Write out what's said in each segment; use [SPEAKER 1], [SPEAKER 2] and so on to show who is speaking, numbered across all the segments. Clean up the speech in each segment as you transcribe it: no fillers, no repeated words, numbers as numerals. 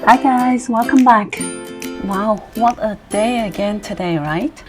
[SPEAKER 1] Hi guys, welcome back. Wow, what a day again today, right?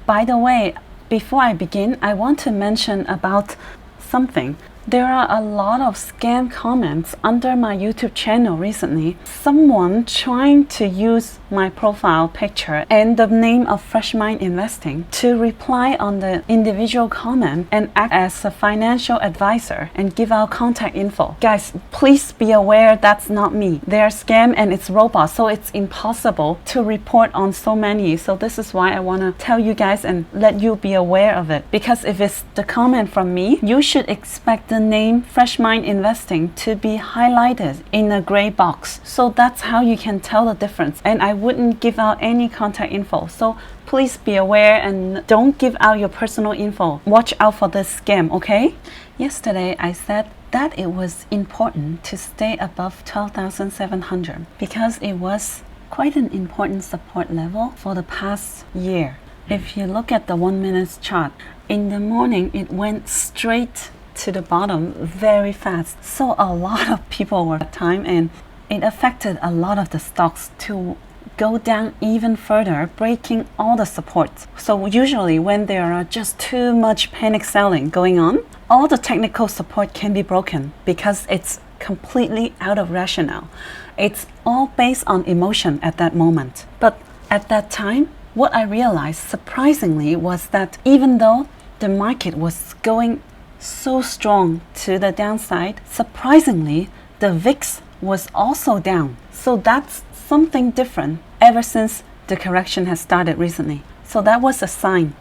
[SPEAKER 1] By the way, before I begin, I want to mention about something. There are a lot of scam comments under my YouTube channel recently. Someone trying to use my profile picture and the name of Fresh Mind Investing to reply on the individual comment and act as a financial advisor and give out contact info. Guys, please be aware that's not me. They're scam and it's robot, so it's impossible to report on so many. So this is why I want to tell you guys and let you be aware of it. Because if it's the comment from me, you should expect the name Fresh Mind Investing to be highlighted in a gray box. So that's how you can tell the difference. And I wouldn't give out any contact info. So please be aware and don't give out your personal info. Watch out for this scam, okay? Yesterday I said that it was important to stay above 12,700 because it was quite an important support level for the past year. If you look at the 1 minute chart, in the morning it went straight to the bottom very fast. So a lot of people were at time and it affected a lot of the stocks to go down even further, breaking all the supports. So usually when there are just too much panic selling going on, all the technical support can be broken because it's completely out of rationale. It's all based on emotion at that moment. But at that time, what I realized surprisingly was that even though the market was going so strong to the downside, surprisingly, the VIX was also down. So that's something different ever since the correction has started recently. So that was a sign.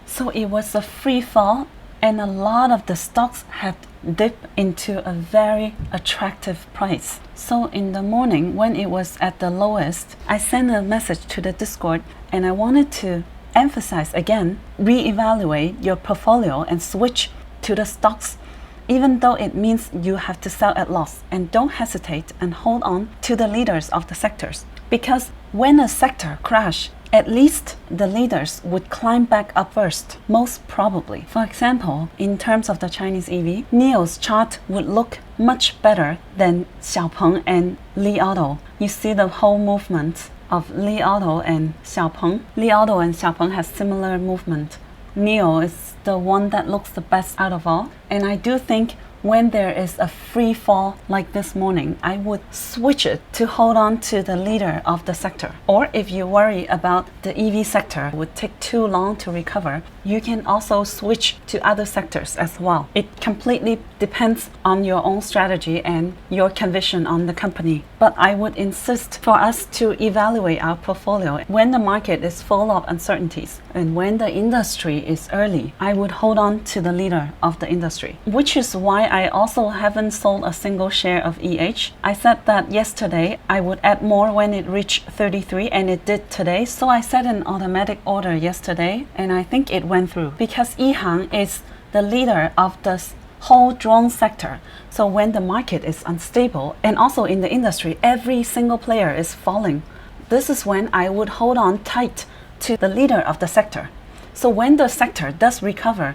[SPEAKER 1] So it was a free fall and a lot of the stocks had dipped into a very attractive price. So in the morning when it was at the lowest, I sent a message to the Discord and I wanted to emphasize again, reevaluate your portfolio and switch to the stocks, even though it means you have to sell at loss, and don't hesitate and hold on to the leaders of the sectors, because when a sector crash, at least the leaders would climb back up first, most probably. For example, in terms of the Chinese EV, NIO's chart would look much better than Xiaopeng and Li Auto. You see the whole movement of Li Auto and Xiaopeng. Li Auto and Xiaopeng has similar movement. NIO is the one that looks the best out of all. And I do think when there is a free fall like this morning, I would switch it to hold on to the leader of the sector. Or if you worry about the EV sector would take too long to recover, you can also switch to other sectors as well. It completely depends on your own strategy and your conviction on the company. But I would insist for us to evaluate our portfolio when the market is full of uncertainties and when the industry is early. I would hold on to the leader of the industry, which is why I also haven't sold a single share of EH. I said that yesterday I would add more when it reached 33 and it did today. So I set an automatic order yesterday and I think it went through because Yihang is the leader of this whole drone sector. So when the market is unstable and also in the industry, every single player is falling. This is when I would hold on tight to the leader of the sector. So when the sector does recover,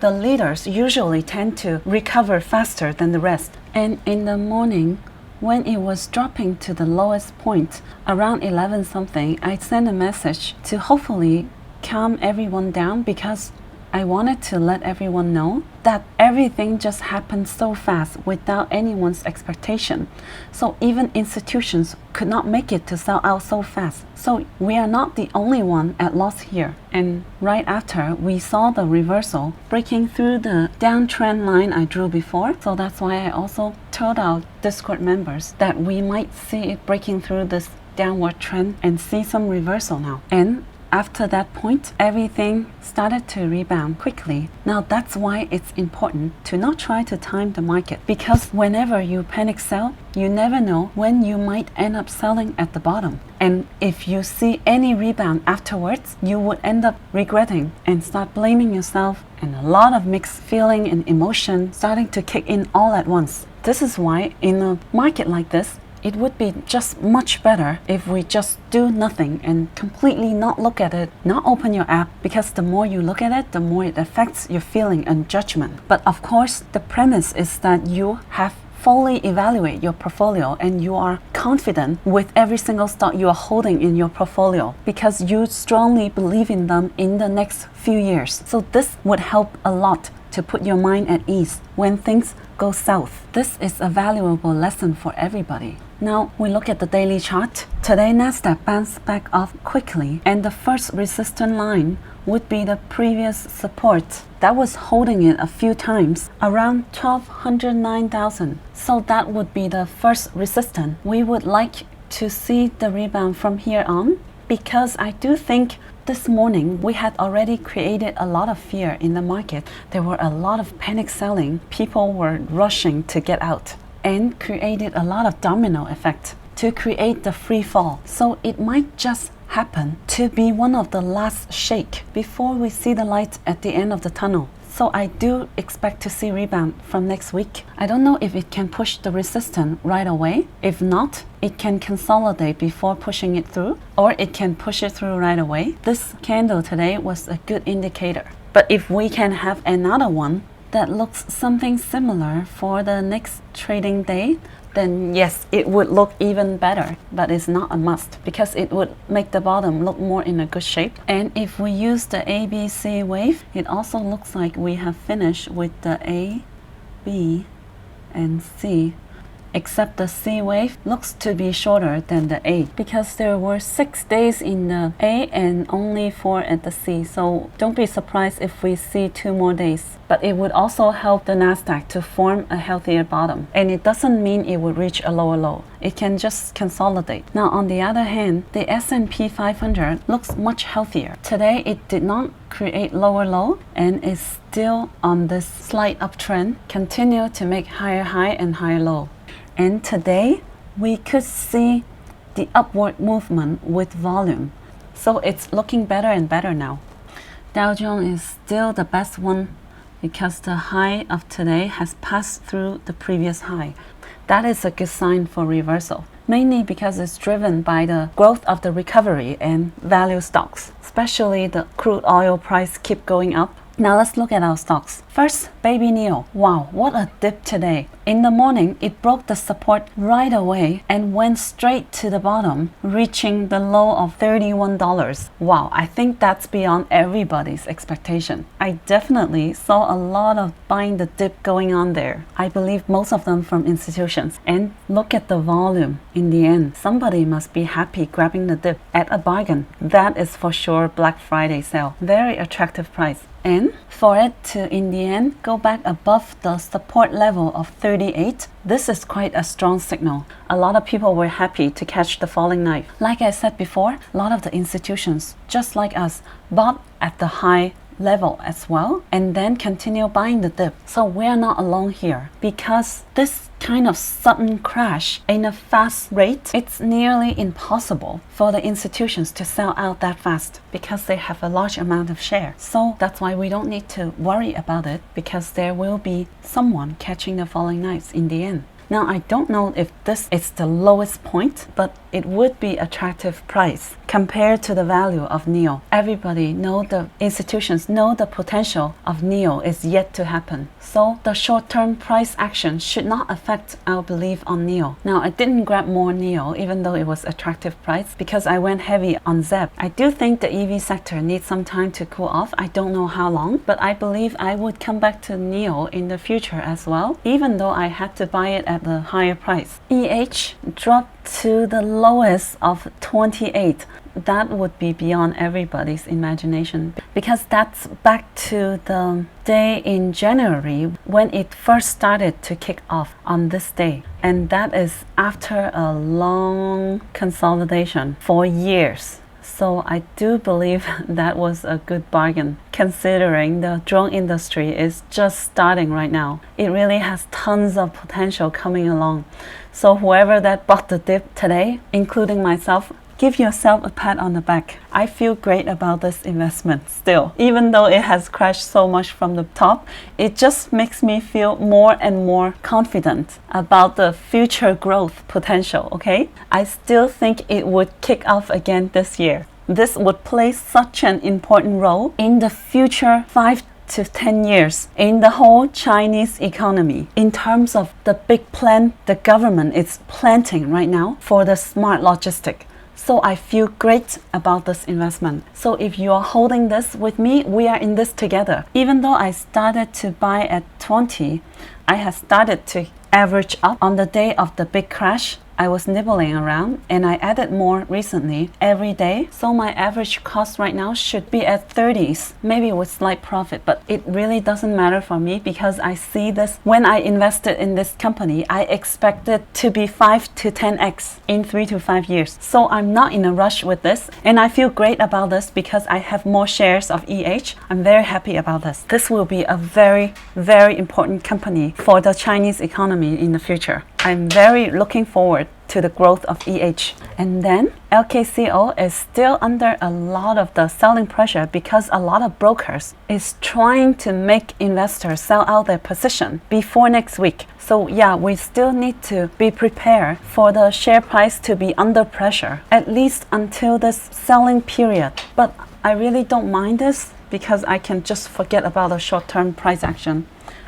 [SPEAKER 1] the leaders usually tend to recover faster than the rest. And in the morning, when it was dropping to the lowest point, around 11 something, I sent a message to hopefully calm everyone down because I wanted to let everyone know that everything just happened so fast without anyone's expectation. So even institutions could not make it to sell out so fast. So we are not the only one at loss here. And right after, we saw the reversal breaking through the downtrend line I drew before. So that's why I also told our Discord members that we might see it breaking through this downward trend and see some reversal now. And after that point, everything started to rebound quickly. Now that's why it's important to not try to time the market, because whenever you panic sell, you never know when you might end up selling at the bottom. And if you see any rebound afterwards, you would end up regretting and start blaming yourself, and a lot of mixed feeling and emotion starting to kick in all at once. This is why in a market like this, it would be just much better if we just do nothing and completely not look at it, not open your app, because the more you look at it, the more it affects your feeling and judgment. But of course, the premise is that you have fully evaluate your portfolio and you are confident with every single stock you are holding in your portfolio because you strongly believe in them in the next few years. So this would help a lot to put your mind at ease when things go south. This is a valuable lesson for everybody. Now we look at the daily chart. Today Nasdaq bounced back off quickly, and the first resistance line would be the previous support that was holding it a few times around 1209,000. So that would be the first resistance. We would like to see the rebound from here on, because I do think this morning we had already created a lot of fear in the market. There were a lot of panic selling. People were rushing to get out and created a lot of domino effect to create the free fall. So it might just happen to be one of the last shake before we see the light at the end of the tunnel. So I do expect to see rebound from next week. I don't know if it can push the resistance right away. If not, it can consolidate before pushing it through, or it can push it through right away. This candle today was a good indicator. But if we can have another one that looks something similar for the next trading day, then yes, it would look even better, but it's not a must because it would make the bottom look more in a good shape. And if we use the ABC wave, it also looks like we have finished with the A, B, and C, except the C wave looks to be shorter than the A because there were 6 days in the A and only 4 at the C. So don't be surprised if we see 2 more days. But it would also help the Nasdaq to form a healthier bottom. And it doesn't mean it would reach a lower low. It can just consolidate. Now on the other hand, the S&P 500 looks much healthier. Today it did not create lower low and is still on this slight uptrend, continue to make higher high and higher low. And today we could see the upward movement with volume. So it's looking better and better now. Dow Jones is still the best one because the high of today has passed through the previous high. That is a good sign for reversal, mainly because it's driven by the growth of the recovery and value stocks, especially the crude oil price keep going up. Now let's look at our stocks. First, Baby Neo. Wow, what a dip today. In the morning, it broke the support right away and went straight to the bottom, reaching the low of $31. Wow, I think that's beyond everybody's expectation. I definitely saw a lot of buying the dip going on there. I believe most of them from institutions. And look at the volume in the end. Somebody must be happy grabbing the dip at a bargain. That is for sure Black Friday sale. Very attractive price. And for it to, in the end, go back above the support level of 38, this is quite a strong signal. A lot of people were happy to catch the falling knife. Like I said before, a lot of the institutions, just like us, bought at the high level as well and then continue buying the dip. So we're not alone here because this kind of sudden crash in a fast rate, it's nearly impossible for the institutions to sell out that fast because they have a large amount of share. So that's why we don't need to worry about it because there will be someone catching the falling knives in the end. Now, I don't know if this is the lowest point, but it would be attractive price compared to the value of NEO. Everybody know the institutions know the potential of NEO is yet to happen. So the short-term price action should not affect our belief on NEO. Now, I didn't grab more NEO even though it was attractive price because I went heavy on ZEPP. I do think the EV sector needs some time to cool off. I don't know how long, but I believe I would come back to NEO in the future as well, even though I had to buy it at the higher price. EH dropped to the lowest of 28. That would be beyond everybody's imagination because that's back to the day in January when it first started to kick off on this day. And that is after a long consolidation for years. So I do believe that was a good bargain considering the drone industry is just starting right now. It really has tons of potential coming along. So whoever that bought the dip today, including myself, give yourself a pat on the back. I feel great about this investment still. Even though it has crashed so much from the top, it just makes me feel more and more confident about the future growth potential, okay? I still think it would kick off again this year. This would play such an important role in the future 5 to 10 years in the whole Chinese economy in terms of the big plan the government is planting right now for the smart logistic. So I feel great about this investment. So if you are holding this with me, we are in this together. Even though I started to buy at 20, I have started to average up. On the day of the big crash, I was nibbling around and I added more recently every day. So my average cost right now should be at 30s, maybe with slight profit, but it really doesn't matter for me because I see this. When I invested in this company, I expected to be 5 to 10x in 3 to 5 years. So I'm not in a rush with this and I feel great about this because I have more shares of EH. I'm very happy about this. This will be a very, very important company for the Chinese economy in the future. I'm very looking forward to the growth of EH. And then LKCO is still under a lot of the selling pressure because a lot of brokers is trying to make investors sell out their position before next week. So yeah, we still need to be prepared for the share price to be under pressure, at least until this selling period. But I really don't mind this because I can just forget about the short-term price action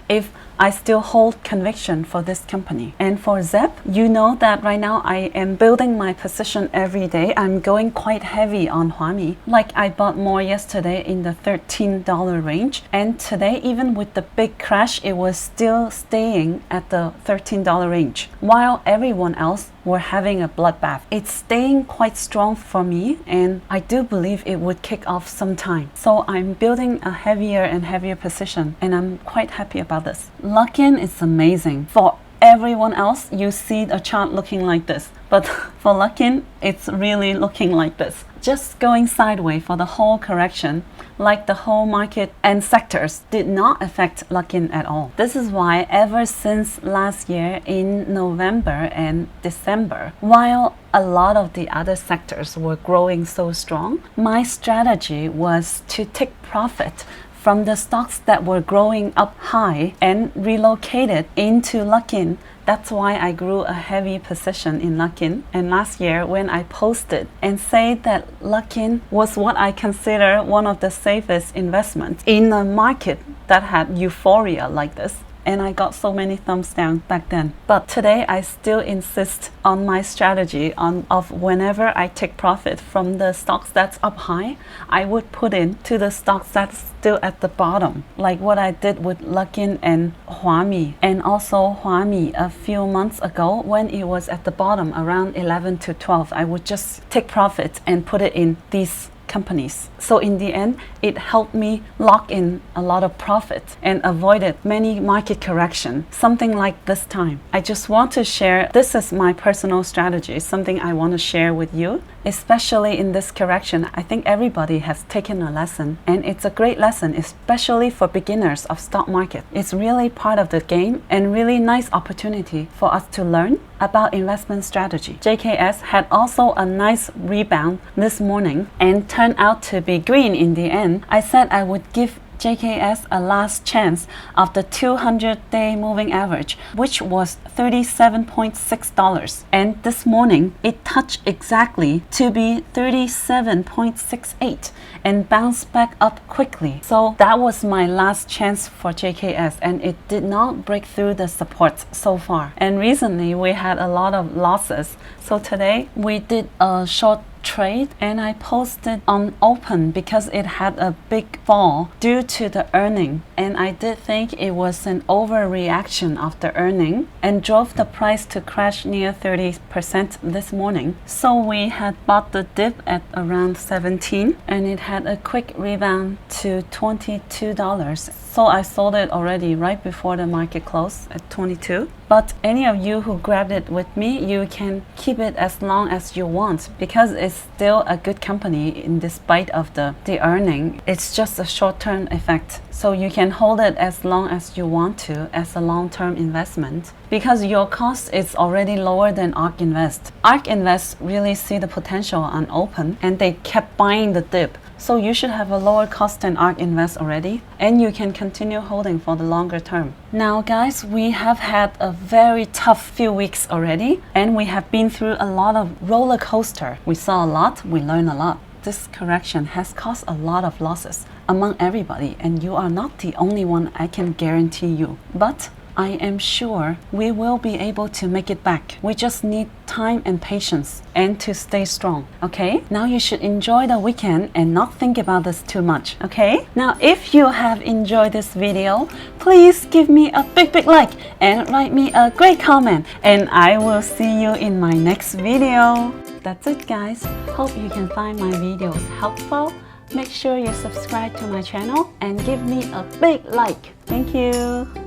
[SPEAKER 1] if I still hold conviction for this company. And for ZEPP, you know that right now I am building my position every day. I'm going quite heavy on Huami. Like I bought more yesterday in the $13 range. And today, even with the big crash, it was still staying at the $13 range. While everyone else were having a bloodbath. It's staying quite strong for me and I do believe it would kick off sometime. So I'm building a heavier and heavier position and I'm quite happy about this. Lock-in is amazing. For everyone else, you see a chart looking like this. But for Lock-in, it's really looking like this. Just going sideways for the whole correction, like the whole market and sectors did not affect Lock-in at all. This is why ever since last year in November and December, while a lot of the other sectors were growing so strong, my strategy was to take profit from the stocks that were growing up high and relocated into Lock-in. That's why I grew a heavy position in Lock-in. And last year when I posted and said that Lock-in was what I consider one of the safest investments in a market that had euphoria like this, and I got so many thumbs down back then. But today I still insist on my strategy of whenever I take profit from the stocks that's up high, I would put into the stocks that's still at the bottom, like what I did with Lock-in and Huami. And also Huami a few months ago when it was at the bottom around 11 to 12, I would just take profit and put it in these companies. So in the end, it helped me lock in a lot of profit and avoided many market correction, something like this time. I just want to share, this is my personal strategy, something I want to share with you, especially in this correction. I think everybody has taken a lesson and it's a great lesson, especially for beginners of stock market. It's really part of the game and really nice opportunity for us to learn about investment strategy. JKS had also a nice rebound this morning and turned out to be green in the end. I said I would give JKS a last chance of the 200-day moving average, which was $37.6. And this morning, it touched exactly to be 37.68 and bounced back up quickly. So that was my last chance for JKS and it did not break through the support so far. And recently, we had a lot of losses. So today, we did a short trade and I posted on open because it had a big fall due to the earning, and I did think it was an overreaction of the earning and drove the price to crash near 30% this morning. So we had bought the dip at around 17 and it had a quick rebound to $22. So I sold it already right before the market closed at 22. But any of you who grabbed it with me, you can keep it as long as you want because it's still a good company in despite of the earning. It's just a short-term effect. So you can hold it as long as you want to as a long-term investment because your cost is already lower than ARK Invest. ARK Invest really see the potential on open and they kept buying the dip. So you should have a lower cost than ARK Invest already and you can continue holding for the longer term. Now guys, we have had a very tough few weeks already and we have been through a lot of roller coaster. We saw a lot, we learned a lot. this correction has caused a lot of losses among everybody, and you are not the only one, I can guarantee you. But I am sure we will be able to make it back. We just need time and patience and to stay strong, okay? Now you should enjoy the weekend and not think about this too much, okay? Now if you have enjoyed this video, please give me a big like and write me a great comment, and I will see you in my next video. That's it, guys. Hope you can find my videos helpful. Make sure you subscribe to my channel and give me a big like. Thank you.